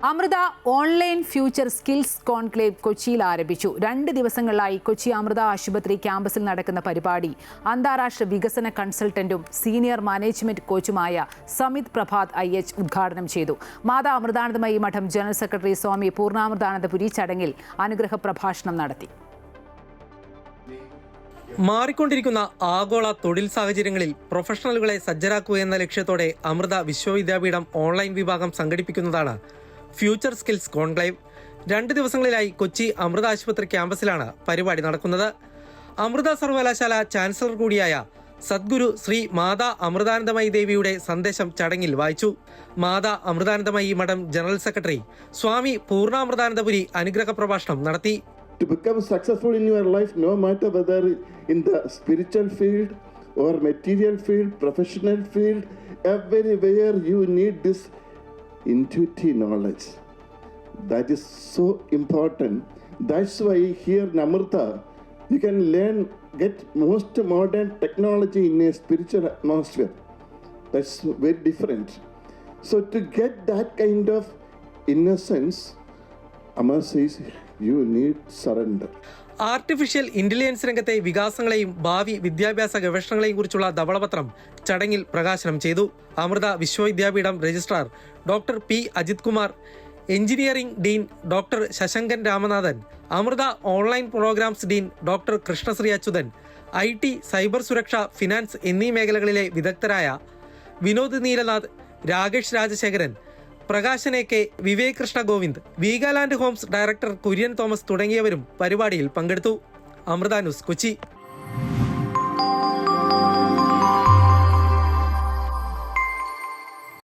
Amrita online future skills conclave കൊച്ചിയിൽ ആരംഭിച്ചു. 2 ദിവസങ്ങളിലായി കൊച്ചി അമൃത ആശുപത്രി ക്യാമ്പസിൽ നടക്കുന്ന പരിപാടി അന്താരാഷ്ട്ര വികസന കൺസൾട്ടന്റും senior management കോച്ചുമായ Samit Prabhat IH ഉദ്ഘാടനം ചെയ്തു. മാതാ അമൃതാനന്ദമയി മഠം ജനറൽ സെക്രട്ടറി സ്വാമി പൂർണ്ണാമൃതാനന്ദപുരി ചടങ്ങിൽ അനുഗ്രഹ പ്രഭാഷണം നടത്തി. മാറിക്കൊണ്ടിരിക്കുന്ന ആഗോള തൊഴിൽ സാഹചര്യങ്ങളിൽ പ്രൊഫഷണലുകളെ സജ്ജരാക്കുക എന്ന ലക്ഷ്യത്തോടെ അമൃത വിശ്വവിദ്യാപീഠം ഓൺലൈൻ വിഭാഗം സംഘടിപ്പിക്കുന്നതാണ് ഫ്യൂച്ചർ സ്കിൽസ് കോൺക്ലേവ്. 2 ദിവസങ്ങളിലായി കൊച്ചി അമൃത ആശുപത്രി ക്യാമ്പസിലാണ് പരിപാടി നടക്കുന്നത്. അമൃത സർവകലാശാല ചാൻസലർ കൂടിയായ സദ്ഗുരു ശ്രീ മാതാ അമൃതാനന്ദമയി ദേവിയുടെ സന്ദേശം ചടങ്ങിൽ വായിച്ചു. മാതാ അമൃതാനന്ദമയി മഠം ജനറൽ സെക്രട്ടറി സ്വാമി പൂർണ്ണാമൃതാനന്ദപുരി അനുഗ്രഹ പ്രഭാഷണം നടത്തി. To become successful in your life, no matter whether in the spiritual field or material field, professional field, everywhere you need this intuitive knowledge. That is so important. That's why here in Amrita, you can get most modern technology in a spiritual atmosphere. That's very different. So to get that kind of innocence, Amma says, you need surrender. Artificial intelligence രംഗത്തെ വികാസങ്ങളെയും ഭാവി വിദ്യാഭ്യാസ ഗവേഷണങ്ങളെയും കുറിച്ചുള്ള ധവളപത്രം ചടങ്ങിൽ പ്രകാശനം ചെയ്തു. Amrita Vishwa Vidyapeetham registrar doctor P. Ajith Kumar, engineering dean doctor Sasankan Ramanathan, Amrita online programs dean doctor Krishnashree Achuthan, IT, cyber സുരക്ഷ, finance എന്നീ മേഖലകളിലെ വിദഗ്ധരായ Vinod Neelanath, Rakesh Rajasekharan, Prakashan AK, Vivek Krishna Govind, Veegaland homes director Kurian Thomas തുടങ്ങിയവരും പരിപാടിയിൽ പങ്കെടുത്തു. അമൃത ന്യൂസ്, കൊച്ചി.